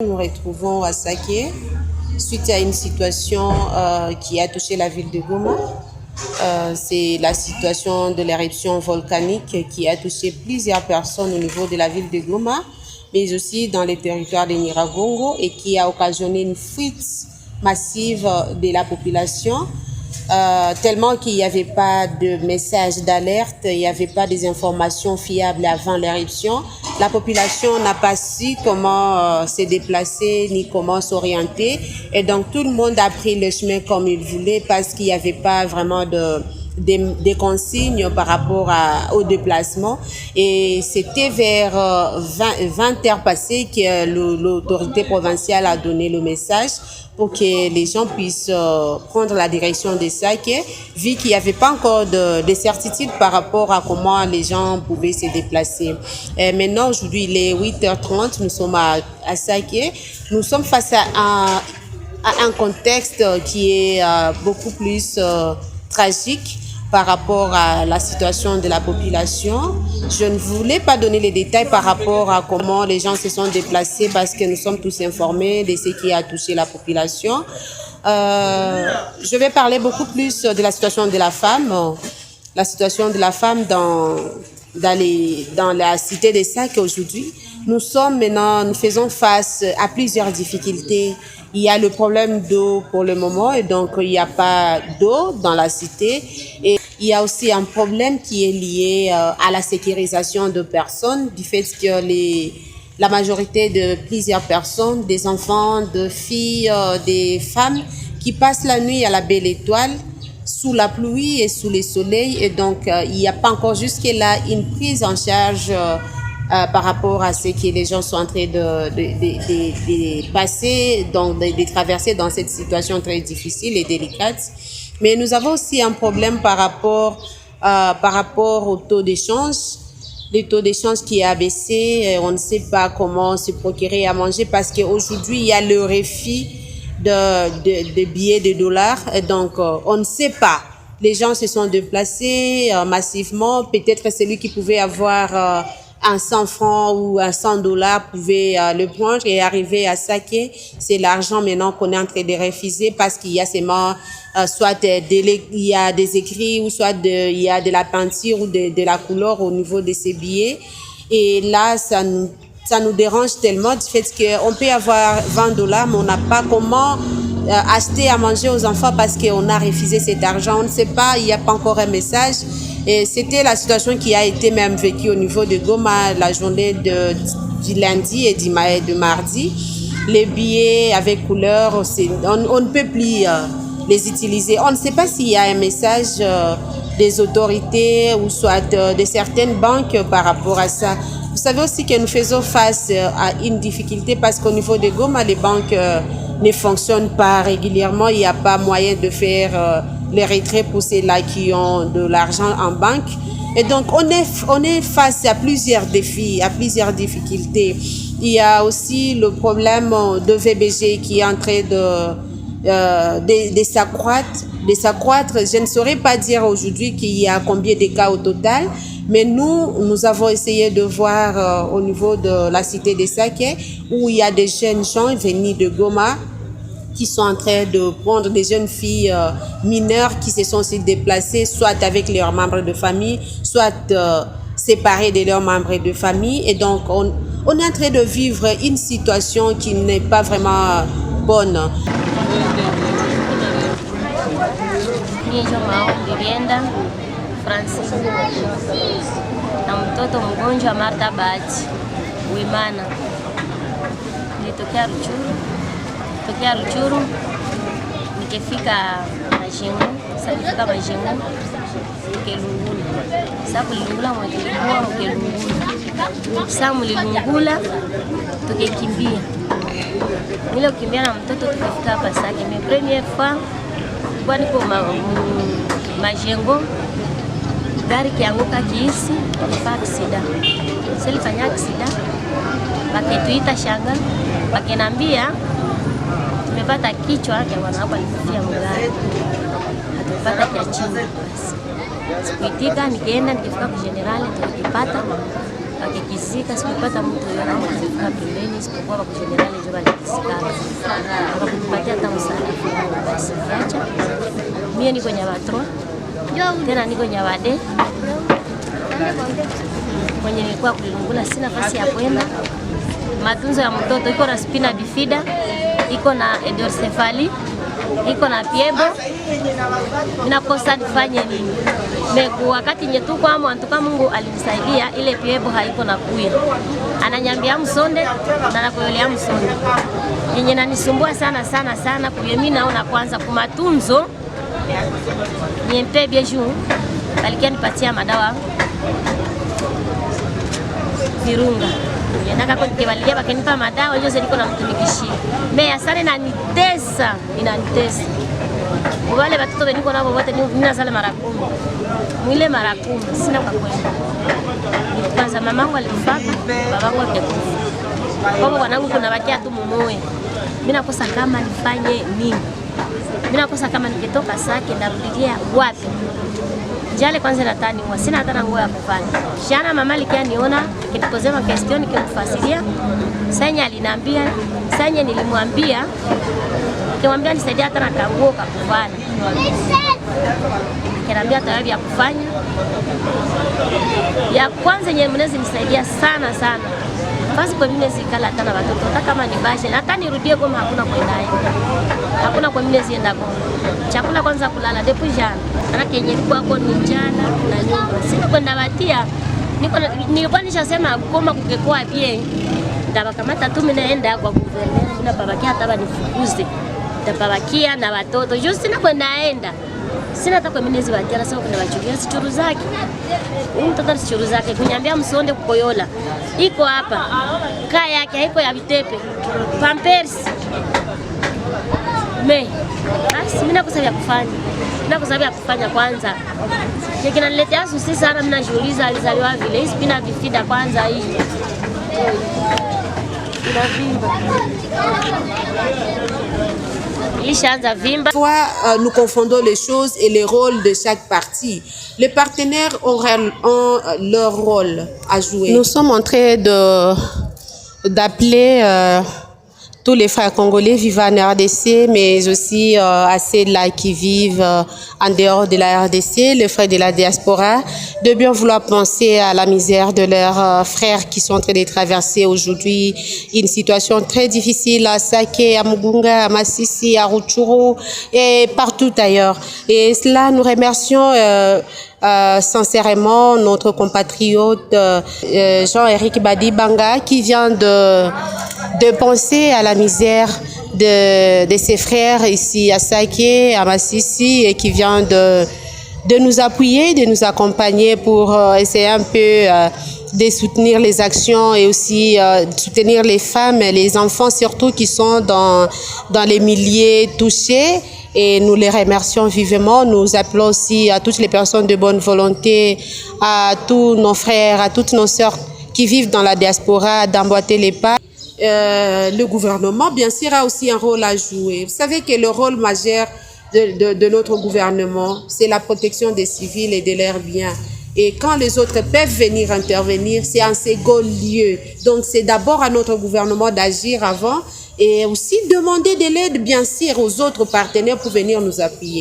Nous nous retrouvons à Saké suite à une situation qui a touché la ville de Goma. C'est la situation de l'éruption volcanique qui a touché plusieurs personnes au niveau de la ville de Goma, mais aussi dans les territoires de Nyiragongo et qui a occasionné une fuite massive de la population. Tellement qu'il n'y avait pas de message d'alerte, il n'y avait pas des informations fiables avant l'éruption. La population n'a pas su comment se déplacer ni comment s'orienter. Et donc tout le monde a pris le chemin comme il voulait parce qu'il n'y avait pas vraiment des consignes par rapport au déplacement. Et c'était vers 20 heures passées que l'autorité provinciale a donné le message pour que les gens puissent prendre la direction de Saké, vu qu'il n'y avait pas encore de certitude par rapport à comment les gens pouvaient se déplacer. Et maintenant, aujourd'hui, il est 8h30, nous sommes à Saké. Nous sommes face à un contexte qui est beaucoup plus tragique par rapport à la situation de la population. Je ne voulais pas donner les détails par rapport à comment les gens se sont déplacés parce que nous sommes tous informés de ce qui a touché la population. Je vais parler beaucoup plus de la situation de la femme. La situation de la femme dans la cité de Saké aujourd'hui. Nous faisons face à plusieurs difficultés. Il y a le problème d'eau pour le moment et donc il n'y a pas d'eau dans la cité. Et il y a aussi un problème qui est lié à la sécurisation de personnes du fait que la majorité de plusieurs personnes, des enfants, des filles, des femmes qui passent la nuit à la belle étoile sous la pluie et sous le soleil. Et donc il n'y a pas encore jusque-là une prise en charge par rapport à ce que les gens sont en train de passer, donc de traverser dans cette situation très difficile et délicate. Mais nous avons aussi un problème par rapport au taux d'échange. Le taux d'échange qui a baissé, on ne sait pas comment se procurer à manger parce qu'aujourd'hui, il y a le refus de billets de dollars. Et donc, on ne sait pas. Les gens se sont déplacés massivement. Peut-être celui qui pouvait avoir un 100 francs ou un 100 dollars pouvait le prendre et arriver à Saké. C'est l'argent maintenant qu'on est en train de refuser parce qu'il y a seulement soit il y a des écrits ou soit il y a de la peinture ou de la couleur au niveau de ces billets. Et là, ça nous dérange tellement du fait qu'on peut avoir 20 dollars, mais on n'a pas comment acheter à manger aux enfants parce qu'on a refusé cet argent. On ne sait pas, il n'y a pas encore un message. Et c'était la situation qui a été même vécue au niveau de Goma la journée du lundi et de mardi. Les billets avec couleur, on ne peut plus les utiliser. On ne sait pas s'il y a un message des autorités ou soit de certaines banques par rapport à ça. Vous savez aussi que nous faisons face à une difficulté parce qu'au niveau de Goma, les banques ne fonctionnent pas régulièrement. Il n'y a pas moyen de faire les retraits pour ceux-là qui ont de l'argent en banque. Et donc, on est face à plusieurs défis, à plusieurs difficultés. Il y a aussi le problème de VBG qui est en train de s'accroître. Je ne saurais pas dire aujourd'hui qu'il y a combien de cas au total, mais nous avons essayé de voir au niveau de la cité de Saké où il y a des jeunes gens venus de Goma qui sont en train de prendre des jeunes filles mineures qui se sont aussi déplacées, soit avec leurs membres de famille, soit séparées de leurs membres de famille. Et donc, on est en train de vivre une situation qui n'est pas vraiment bonne. Nilienda Francis na mtoto mgonjwa Martha Bahati Wimana. Nilitokea Ruchuru nikifika Majengo, nilifika Majengo Kelungula. Sasa kulungula mwakelungua mkelungula. Sasa mlilungula tukikimbia. Nile kukimbia na mtoto tukafika hapa Saké. Mais première fois kwa niko Majengo gari kianguka kiisi kwa aksida. Sasa ilifanya aksida. Bakituita shanga, bakenambia tumepata kichwa ya wanawake walifia mgari. Hatupata kia chini basi. Sikuitika, nikaenda nikifika kwa generali tukipata akikizika sikupata mtu yoyote alifika pembeni isipokuwa kwa generali ndio alikizika. Wakakupatia hata msaada fulani basi kiacha. Mimi niko Nyabatro. Tena niko Nyabade. Kwenye nilikuwa kulilungula sina nafasi ya kwenda. Matunzo ya mtoto iko na spina bifida, iko na hydrocephaly, iko na piebo. Ninakosa nifanye nini? Meku wakati nyetuko amo antuka Mungu alinisaidia ile piebo haiko na kuya. Ananyambia msonde na nakoyolea msonde. Yenye nanisumbua sana kuyemi naona kwanza kumatunzo. Niempe bieju balikia nipatia madawa Virunga. Naka kwa kibalia bakenipa madawa hiyo ziko na mtumikishia. Meya sana inanitesa. Wale watoto weniko nao wote nina sala mara 10. Mwile mara 10 sina kwa kwenda. Kwanza mamangu alifaka, babangu alikufa. Kwa wanangu kuna bakia tu mumoe. Mimi nakosa kama nifanye nini? Mimi nakosa kama nikitoka Sake ndarudia wapi? Jale kwanza natani kwa sina hata nguo ya kufanya. Shana mama alikia niona nikipozema question nikimfasiria. Sanya aliniambia, sanya nilimwambia nikimwambia nisaidie hata na kanguo ka kufanya. Nikamwambia tayari ya kufanya. Ya kwanza yenyewe mnaweza nisaidia sana. Basi kwa mimi sikala hata na watoto hata kama ni bashe hata nirudie Goma hakuna kwenda hakuna kwa mimi zienda Goma. Chakula kwanza kulala depuis jana. Ana kenye kwako ni jana na nyumba. Sina kwenda batia. Nilikuwa nishasema Goma kungekuwa bien. Ndabakamata tu mimi naenda kwa guverneur bila babakia hata banifukuze. Ndabakia na watoto. Just sina kwenda. Sina hata kwa mimi zibatia sasa kuna bachukia sichuru zake. Mtoto sichuru zake kunyambia msonde kukoyola. Iko hapa. Kaa yake haiko ya vitepe. Pampers. Basi mimi nakusabia kufanya. Nakusabia kufanya kwanza. Je, kinaniletea susi sana mimi najiuliza alizaliwa vile. Hii spina bifida kwanza hii. Nous confondons les choses et les rôles de chaque partie. Les partenaires ont leur rôle à jouer. Nous sommes en train d'appeler tous les frères congolais vivant en RDC, mais aussi à ceux-là qui vivent en dehors de la RDC, les frères de la diaspora, de bien vouloir penser à la misère de leurs frères qui sont en train de traverser aujourd'hui une situation très difficile à Sake, à Mugunga, à Masisi, à Rutshuru et partout ailleurs. Et cela, nous remercions sincèrement notre compatriote Jean-Éric Badibanga qui vient de penser à la misère de ses frères ici à Sake, à Masisi et qui vient de nous appuyer, de nous accompagner pour essayer un peu de soutenir les actions et aussi soutenir les femmes et les enfants surtout qui sont dans les milieux touchés. Et nous les remercions vivement. Nous appelons aussi à toutes les personnes de bonne volonté, à tous nos frères, à toutes nos sœurs qui vivent dans la diaspora d'emboîter les pas. Le gouvernement, bien sûr, a aussi un rôle à jouer. Vous savez que le rôle majeur de notre gouvernement, c'est la protection des civils et de leurs biens. Et quand les autres peuvent venir intervenir, c'est en second lieu. Donc, c'est d'abord à notre gouvernement d'agir avant et aussi demander de l'aide, bien sûr, aux autres partenaires pour venir nous appuyer.